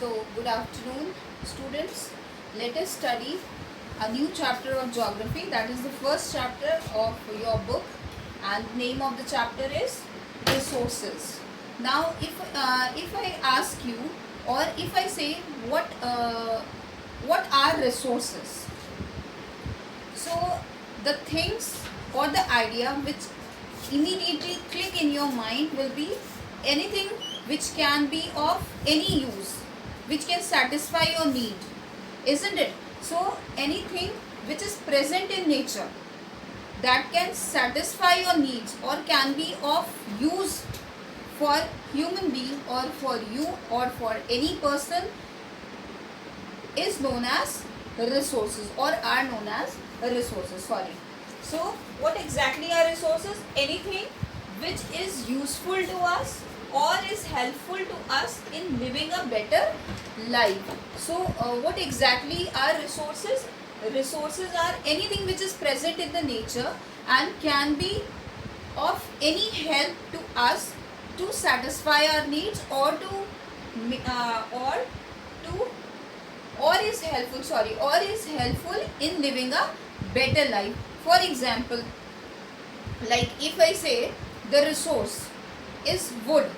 So, good afternoon, students. Let us study a new chapter of geography. That is the first chapter of your book, and the name of the chapter is resources. Now, if I ask you, or if I say what are resources? So, the things or the idea which immediately click in your mind will be anything which can be of any use, which can satisfy your need, isn't it? So anything which is present in nature that can satisfy your needs or can be of use for human being or for you or for any person is known as resources, or are known as resources. So what exactly are resources? Anything which is useful to us or is helpful to us in living a better life. So what exactly are resources? Resources are anything which is present in the nature and can be of any help to us to satisfy our needs or is helpful in living a better life. For example, like if I say the resource is wood,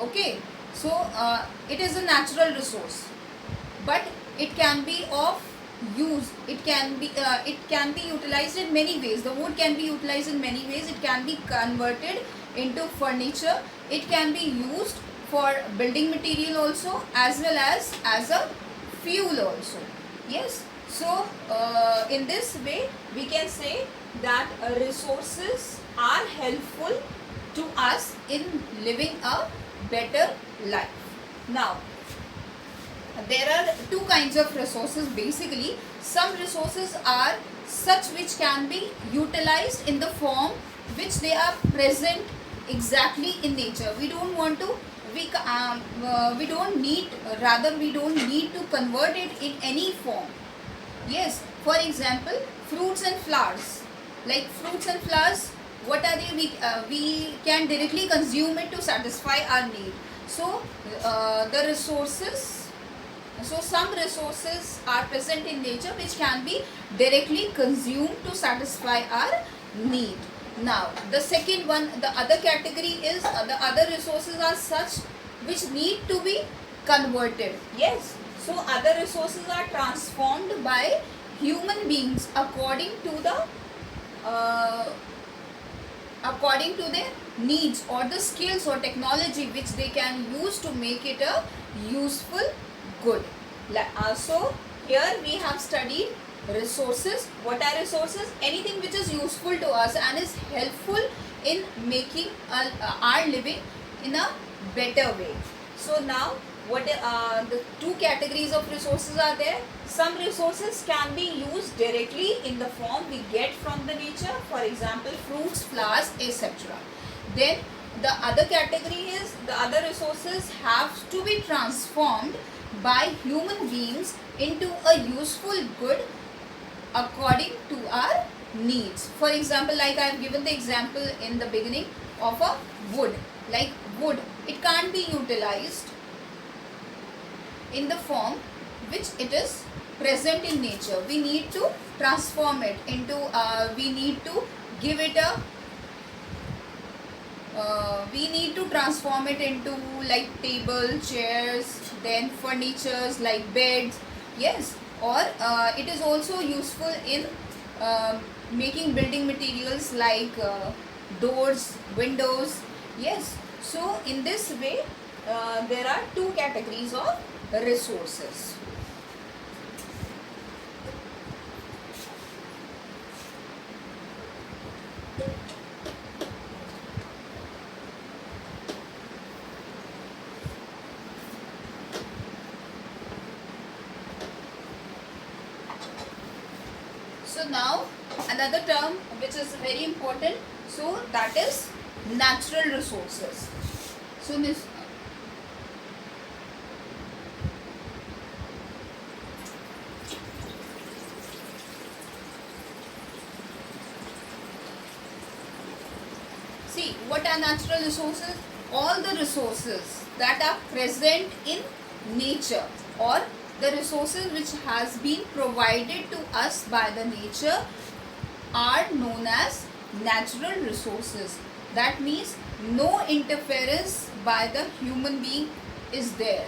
okay, so it is a natural resource, but it can be of use. It can be utilized in many ways. The wood can be utilized in many ways. It can be converted into furniture. It can be used for building material also, as well as a fuel also. Yes, so in this way we can say that resources are helpful to us in living a better life. Now, there are two kinds of resources basically. Some resources are such which can be utilized in the form which they are present exactly in nature. We don't need to convert it in any form. Yes, for example, fruits and flowers. Like fruits and flowers, what are they? We can directly consume it to satisfy our need. So the resources. So some resources are present in nature which can be directly consumed to satisfy our need. Now the second one, the other category is the other resources are such which need to be converted. Yes, so other resources are transformed by human beings according to their needs or the skills or technology which they can use to make it a useful good. So here we have studied resources. What are resources? Anything which is useful to us and is helpful in making our living in a better way. So now what the two categories of resources are there. Some resources can be used directly in the form we get from the nature, for example fruits, flowers, etc. Then the other category is the other resources have to be transformed by human beings into a useful good according to our needs. For example, like I have given the example in the beginning of a wood. Like wood, it can't be utilized in the form which it is present in nature. We need to transform it into we need to transform it into like table, chairs, then furnitures like beds. Yes, or it is also useful in making building materials like doors, windows. Yes, so in this way there are two categories of resources. So now another term which is very important, so that is natural resources. So see, what are natural resources? All the resources that are present in nature, or the resources which has been provided to us by the nature are known as natural resources. That means no interference by the human being is there.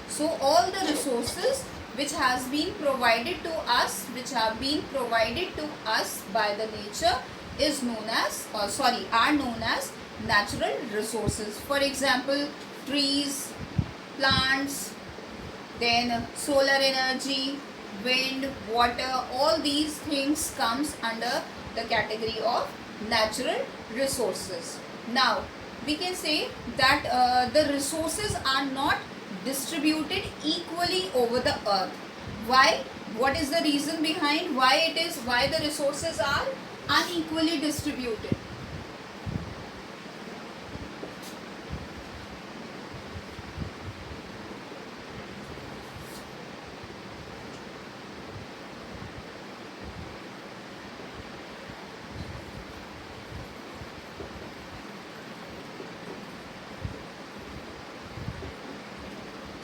So all the resources which has been provided to us, which have been provided to us by the nature is known as are known as natural resources. For example, trees, plants, then solar energy, wind, water, all these things comes under the category of natural resources. Now we can say that the resources are not distributed equally over the earth. Why? What is the reason behind why the resources are unequally distributed?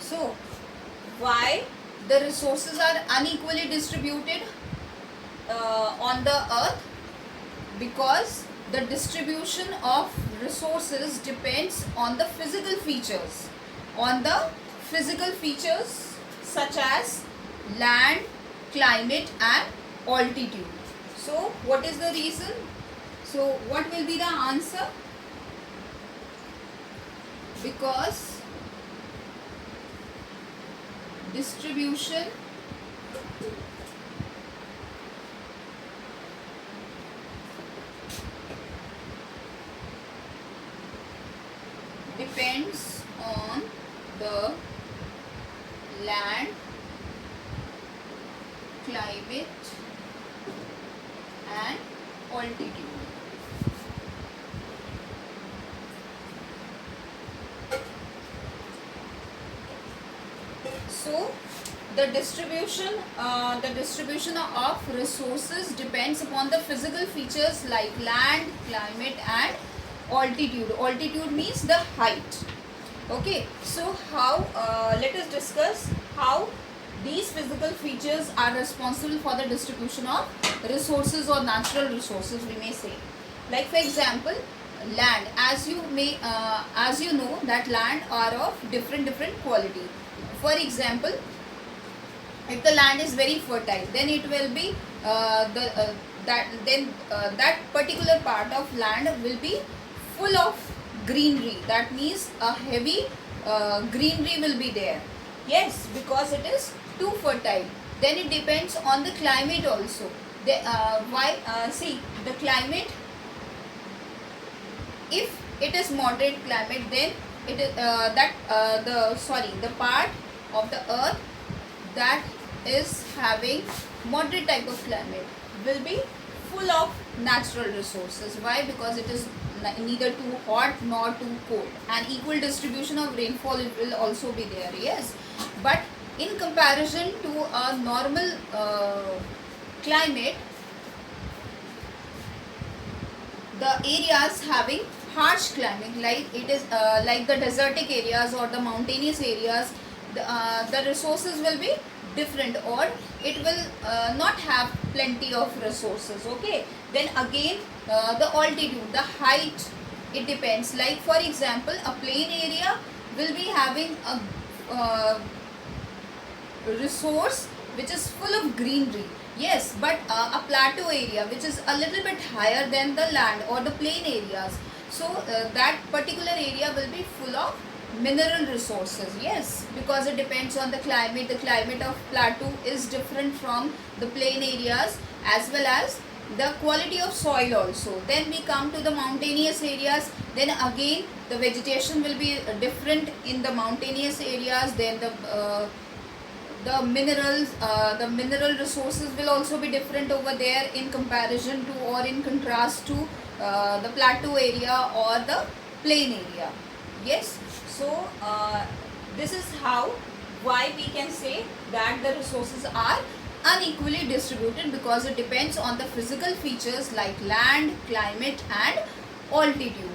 So, why the resources are unequally distributed on the earth? Because the distribution of resources depends on the physical features, such as land, climate and altitude. So, what is the reason? So, what will be the answer? Because distribution depends on the land, climate and altitude. So the distribution of resources depends upon the physical features like land, climate and altitude. Altitude means the height. Okay, so how let us discuss how these physical features are responsible for the distribution of resources or natural resources, we may say. Like for example, land, as you know that land are of different quality. For example, if the land is very fertile, then it will be that particular part of land will be full of greenery. That means a heavy greenery will be there. Yes, because it is too fertile. Then it depends on the climate also. See the climate, if it is moderate climate, then it is the part of the earth that is having moderate type of climate will be full of natural resources. Why? Because it is neither too hot nor too cold, and equal distribution of rainfall will also be there. Yes, but in comparison to a normal climate, the areas having harsh climate, like it is like the desertic areas or the mountainous areas, the resources will be different, or it will not have plenty of resources. Okay, then again the altitude, the height, it depends. Like for example, a plain area will be having a resource which is full of greenery. Yes, but a plateau area which is a little bit higher than the land or the plain areas, so that particular area will be full of mineral resources. Yes, because it depends on the climate. The climate of plateau is different from the plain areas, as well as the quality of soil also. Then we come to the mountainous areas, then again the vegetation will be different in the mountainous areas. Then the mineral resources will also be different over there in comparison to, or in contrast to, the plateau area or the plain area. Yes, so this is why we can say that the resources are unequally distributed, because it depends on the physical features like land, climate and altitude.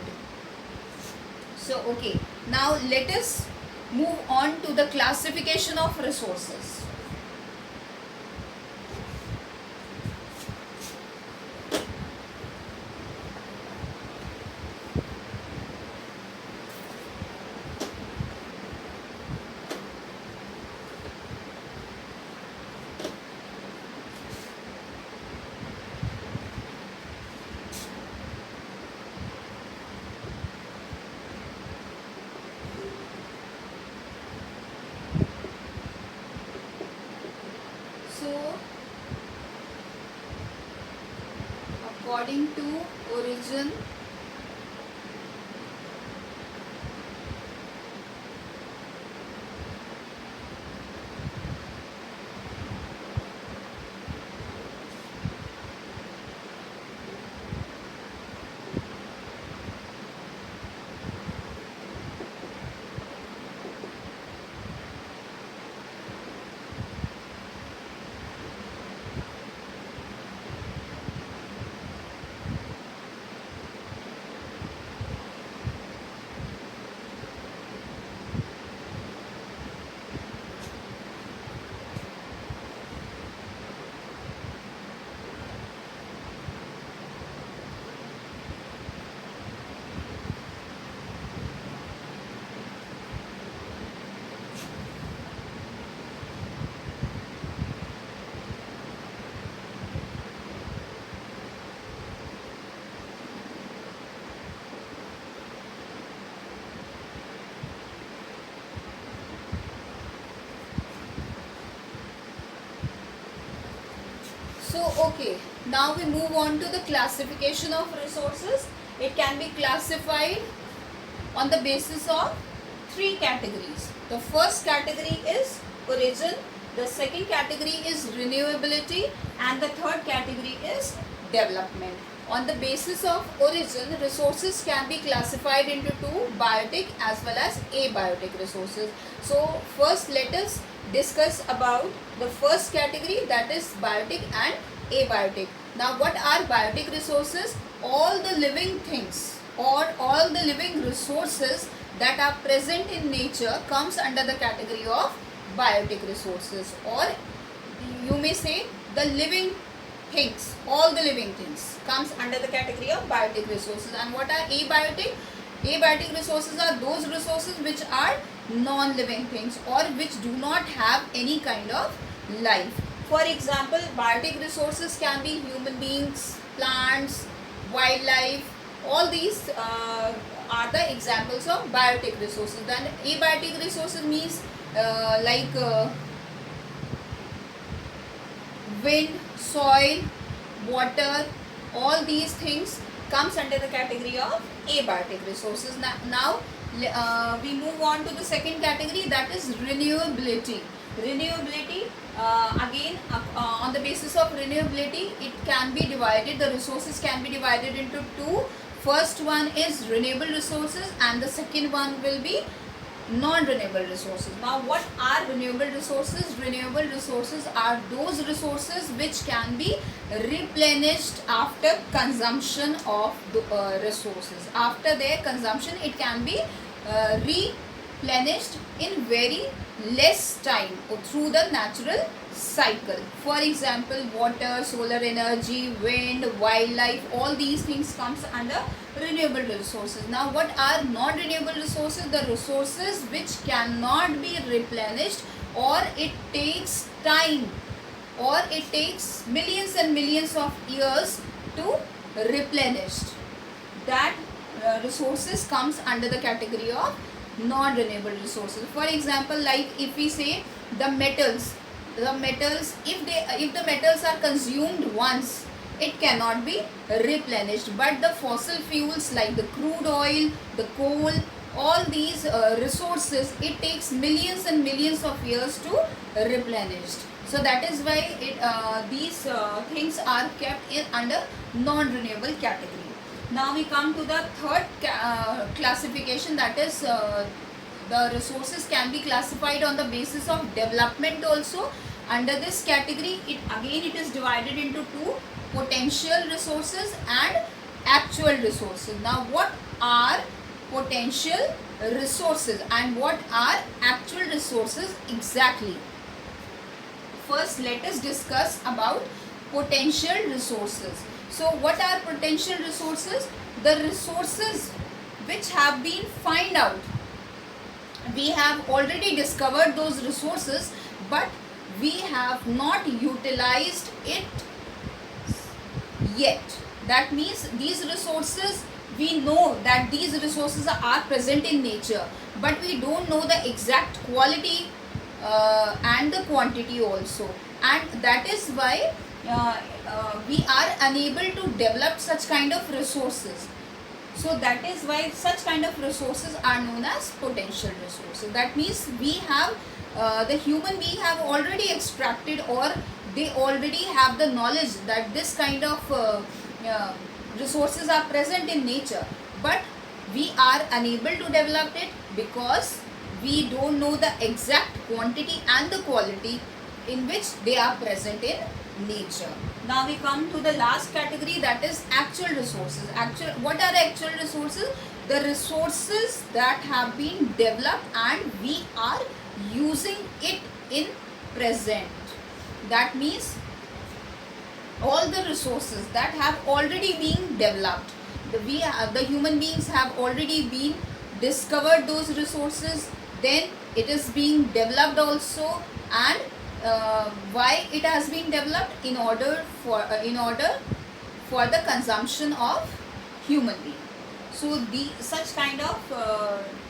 So okay, now let us move on to the classification of resources. So, according to origin, so okay, now we move on to the classification of resources. It can be classified on the basis of three categories. The first category is origin, the second category is renewability, and the third category is development. On the basis of origin, resources can be classified into two, biotic as well as abiotic resources. So first let us discuss about the first category, that is biotic and abiotic. Now what are biotic resources? All the living things or all the living resources that are present in nature comes under the category of biotic resources, or you may say the living things, all the living things comes under the category of biotic resources. And what are abiotic? Abiotic resources are those resources which are non-living things or which do not have any kind of life. For example, biotic resources can be human beings, plants, wildlife. All these are the examples of biotic resources. Then abiotic resources means like wind, soil, water, all these things comes under the category of abiotic resources. Now we move on to the second category, that is renewability. Renewability, again on the basis of renewability, it can be divided, the resources can be divided into two. First one is renewable resources and the second one will be non-renewable resources. Now what are renewable resources? Renewable resources are those resources which can be replenished after consumption of the resources. After their consumption, it can be replenished in very less time through the natural cycle. For example, water, solar energy, wind, wildlife, all these things comes under renewable resources. Now what are non-renewable resources? The resources which cannot be replenished, or it takes time, or it takes millions and millions of years to replenish. That resources comes under the category of non-renewable resources. For example, like if we say the metals, if the metals are consumed once, it cannot be replenished. But the fossil fuels like the crude oil, the coal, all these resources, it takes millions and millions of years to replenish. So that is why these things are kept in under non-renewable category. Now we come to the third classification, that is the resources can be classified on the basis of development also. Under this category, it is divided into two, potential resources and actual resources. Now what are potential resources and what are actual resources exactly. First, let us discuss about potential resources. So what are potential resources? The resources which have been found out. We have already discovered those resources, but we have not utilized it yet. That means these resources, we know that these resources are present in nature, but we don't know the exact quality and the quantity also, and that is why we are unable to develop such kind of resources. So that is why such kind of resources are known as potential resources. That means we have the human being have already extracted, or they already have the knowledge that this kind of resources are present in nature, but we are unable to develop it because we don't know the exact quantity and the quality in which they are present in nature. Now we come to the last category, that is actual resources. What are actual resources? The resources that have been developed and we are using it in present. That means all the resources that have already been developed, the human beings have already been discovered those resources, then it is being developed also, and why it has been developed? In order for the consumption of human being. So such kind of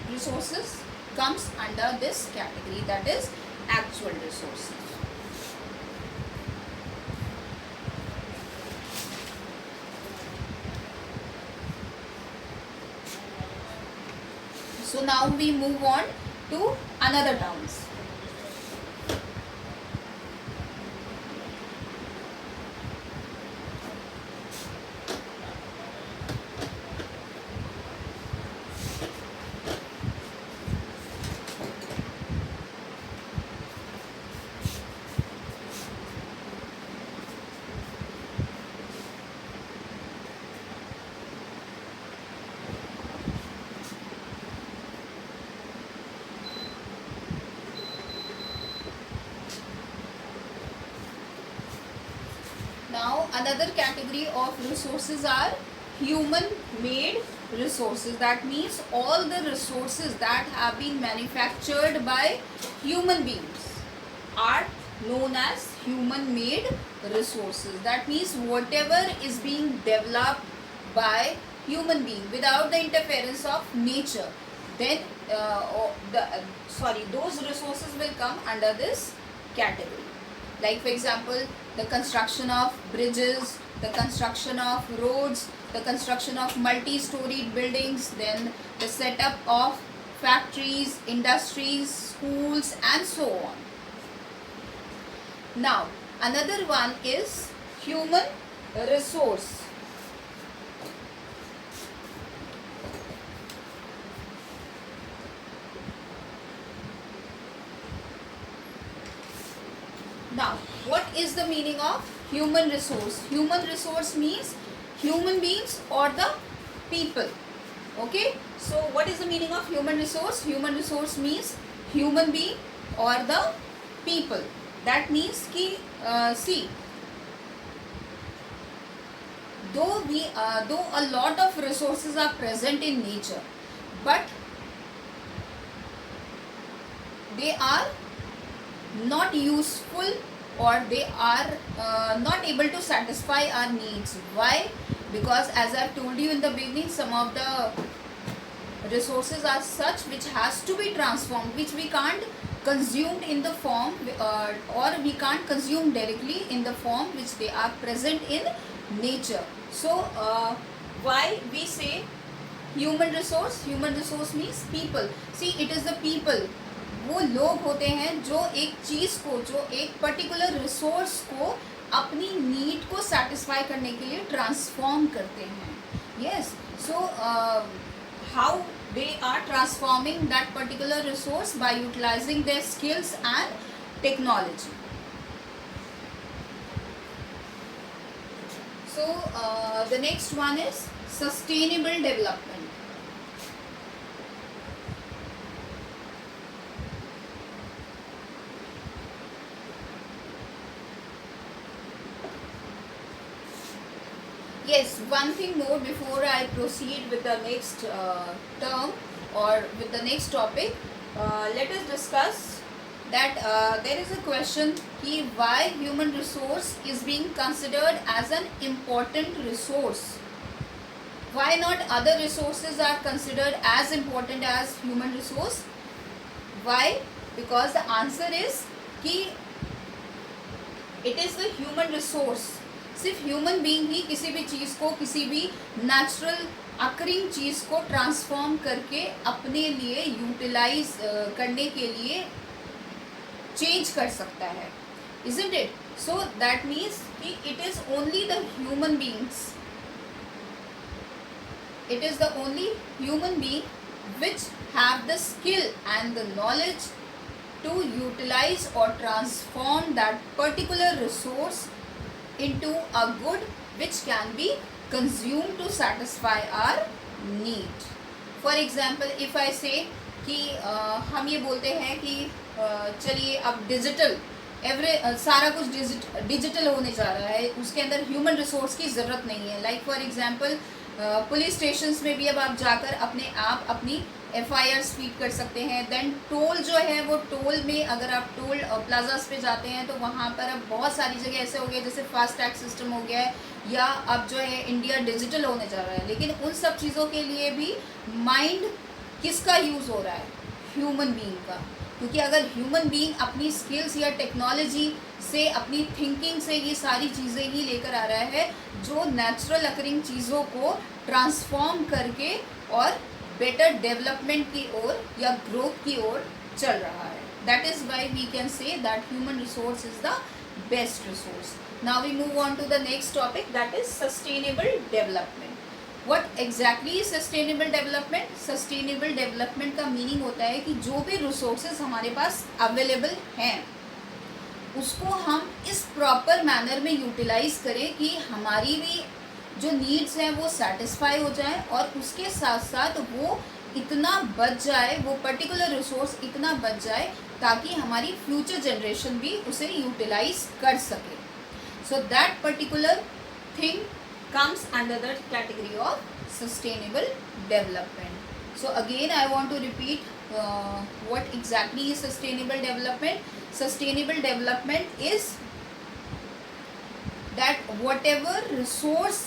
resources comes under this category, that is actual resources. So now we move on to another terms. Now another category of resources are human made resources. That means all the resources that have been manufactured by human beings are known as human made resources. That means whatever is being developed by human being without the interference of nature, then those resources will come under this category. Like for example, the construction of bridges, the construction of roads, the construction of multi-storied buildings, then the setup of factories, industries, schools, and so on. Now another one is human resource. Now, what is the meaning of human resource? Human resource means human beings or the people. Okay. So, what is the meaning of human resource? Human resource means human being or the people. That means ki see, though a lot of resources are present in nature, but they are not useful, or they are not able to satisfy our needs. Why? Because as I've told you in the beginning, some of the resources are such which has to be transformed, which we can't consume in the form or we can't consume directly in the form which they are present in nature. So why we say human resource? Human resource means people. See, it is the people, वो लोग होते हैं जो एक चीज़ को, जो एक particular resource को अपनी नीड को सेटिस्फाई करने के लिए ट्रांसफॉर्म करते हैं. Yes, so how they are transforming that particular resource? By utilising their skills and technology. So the next one is sustainable development. Yes, one thing more before I proceed with the next term or with the next topic. Let us discuss that there is a question कि why human resource is being considered as an important resource. Why not other resources are considered as important as human resource? Why? Because the answer is कि it is the human resource. सिर्फ human being ही किसी भी चीज़ को, किसी भी natural occurring चीज़ को transform करके अपने लिए यूटिलाइज करने के लिए चेंज कर सकता है, isn't it? So that means कि it is only the human beings, it is the only human being which have the skill and the knowledge to utilize or transform that particular resource into a good which can be consumed to satisfy our need. For example, if I say कि हम ये बोलते हैं कि चलिए अब digital सारा कुछ डिजिटल होने जा रहा है, उसके अंदर ह्यूमन रिसोर्स की ज़रूरत नहीं है. Like for example police stations में भी अब आप जाकर अपने आप अपनी FIR फीड कर सकते हैं. देन टोल जो है वो टोल में अगर आप टोल प्लाजास पे जाते हैं तो वहाँ पर अब बहुत सारी जगह ऐसे हो गए जैसे फास्ट टैग सिस्टम हो गया है, या अब जो है इंडिया डिजिटल होने जा रहा है. लेकिन उन सब चीज़ों के लिए भी माइंड किसका यूज़ हो रहा है? ह्यूमन बीइंग का. क्योंकि अगर ह्यूमन बीइंग अपनी स्किल्स या टेक्नोलॉजी से, अपनी थिंकिंग से ये सारी चीज़ें ही लेकर आ रहा है जो नेचुरल अकरिंग चीज़ों को ट्रांसफॉर्म करके और बेटर डेवलपमेंट की ओर या ग्रोथ की ओर चल रहा है. That is why we can say that human resource is the best resource. Now we move on to the next topic, that is sustainable development. What exactly is sustainable development? Sustainable development का meaning होता है कि जो भी resources हमारे पास available हैं उसको हम इस प्रॉपर मैनर में यूटिलाइज करें कि हमारी भी जो नीड्स हैं वो सेटिस्फाई हो जाए, और उसके साथ साथ वो इतना बच जाए, वो पर्टिकुलर रिसोर्स इतना बच जाए ताकि हमारी फ्यूचर जनरेशन भी उसे यूटिलाइज कर सके. So that particular thing comes under the category of sustainable development. So again I want to repeat what exactly is sustainable development. Sustainable development is that whatever resource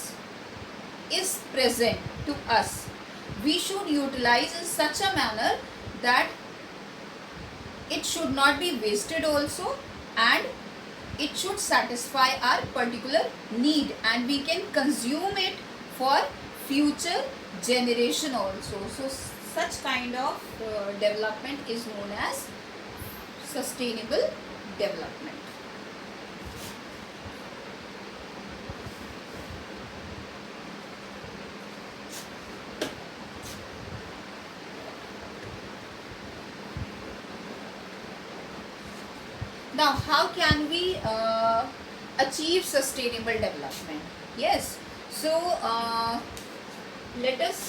is present to us, we should utilize in such a manner that it should not be wasted also, and it should satisfy our particular need, and we can consume it for future generation also. So such kind of development is known as sustainable development. Now, how can we achieve sustainable development? Yes, so let us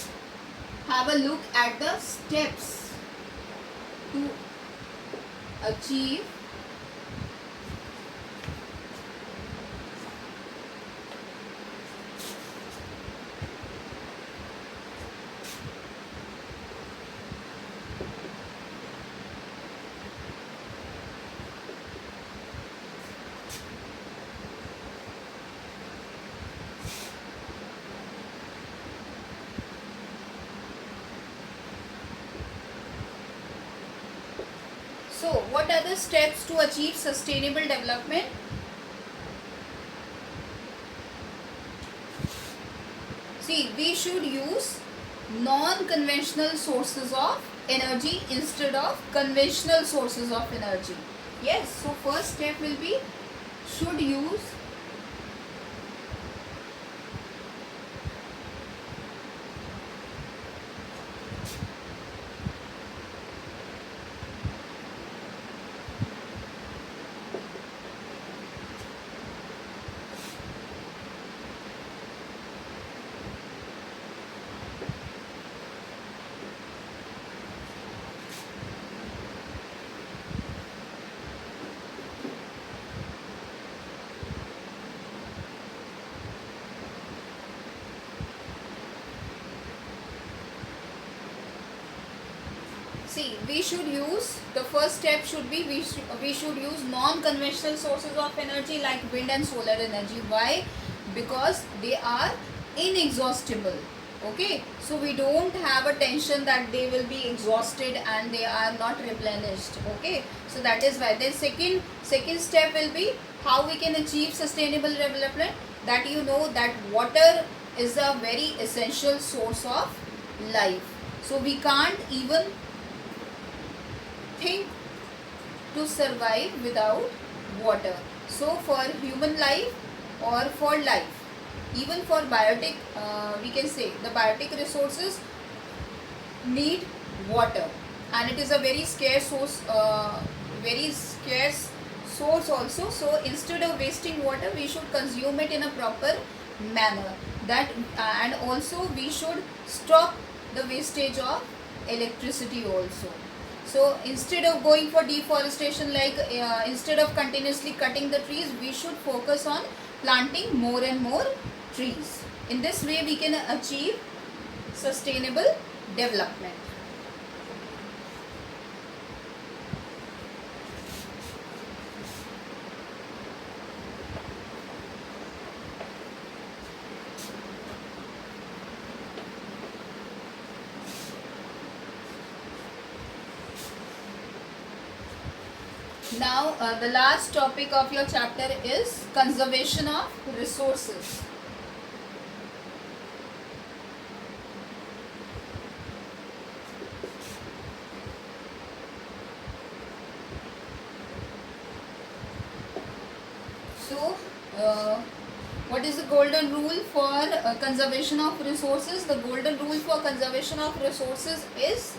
have a look at the steps to achieve So, what are the steps to achieve sustainable development? See, we should use non-conventional sources of energy instead of conventional sources of energy. Yes, so first step will be should use See, we should use, the first step should be, we should use non-conventional sources of energy like wind and solar energy. Why? Because they are inexhaustible. Okay, so we don't have a tension that they will be exhausted and they are not replenished. Okay, so that is why. Then second step will be how we can achieve sustainable development. That you know that water is a very essential source of life. So we can't even think to survive without water. So for human life or for life, even for biotic, we can say the biotic resources need water, and it is a very scarce source, also. So instead of wasting water, we should consume it in a proper manner. That and also we should stop the wastage of electricity also. So instead of going for deforestation, like instead of continuously cutting the trees, we should focus on planting more and more trees. In this way we can achieve sustainable development. Now the last topic of your chapter is conservation of resources. So what is the golden rule for conservation of resources? The golden rule for conservation of resources is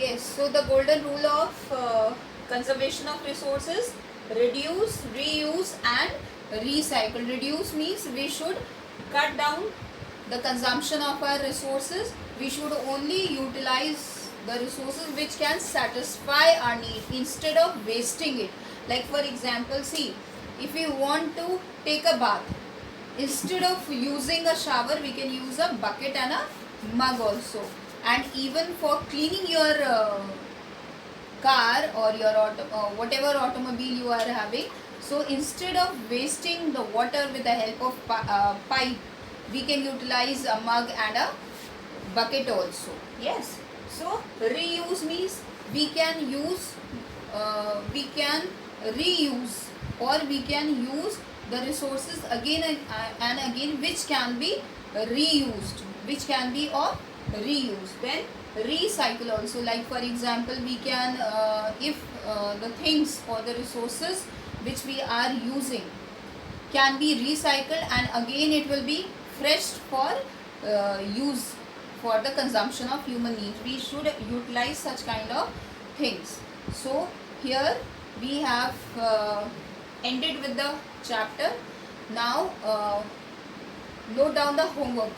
yes. So the golden rule of conservation of resources: reduce, reuse, and recycle. Reduce means we should cut down the consumption of our resources. We should only utilize the resources which can satisfy our need instead of wasting it. Like for example, see, if we want to take a bath, instead of using a shower, we can use a bucket and a mug also. And even for cleaning your car or your whatever automobile you are having, so instead of wasting the water with the help of pipe, we can utilize a mug and a bucket also. Yes. So reuse means we can use, we can reuse, or we can use the resources again and again, which can be reused, which can be of reuse. Then recycle also. Like for example, we can if the things or the resources which we are using can be recycled, and again it will be fresh for use for the consumption of human needs. We should utilize such kind of things. So here we have ended with the chapter. Now note down the homework.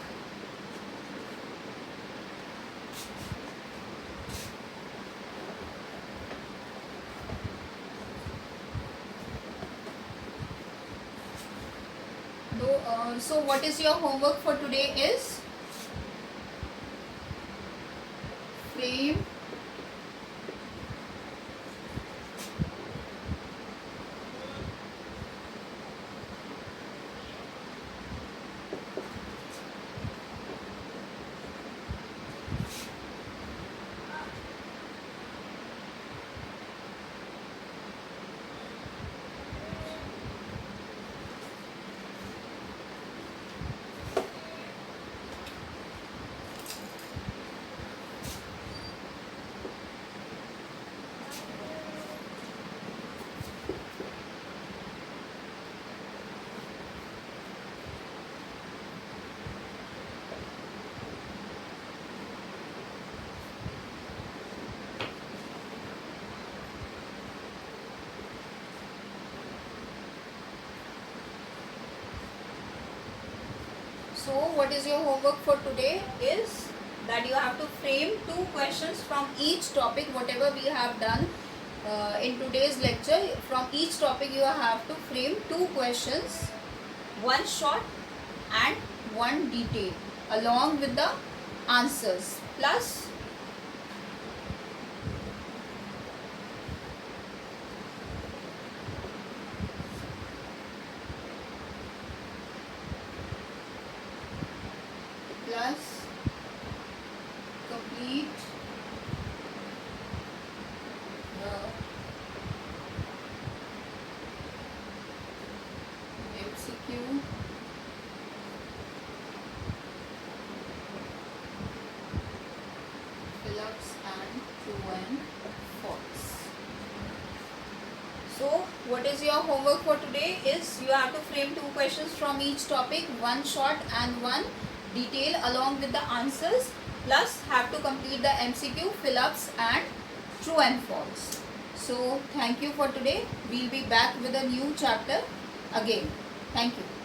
So what is your homework for today is frame So what is your homework for today is that you have to frame 2 questions from each topic, whatever we have done in today's lecture. From each topic you have to frame 2 questions, one short and one detailed, along with the answers, plus complete the MCQ fill-ups and true and false. So what is your homework for today is you have to frame 2 questions from each topic, one short and one detail, along with the answers, plus have to complete the MCQ fill-ups and true and false. So thank you for today. We'll be back with a new chapter again. Thank you.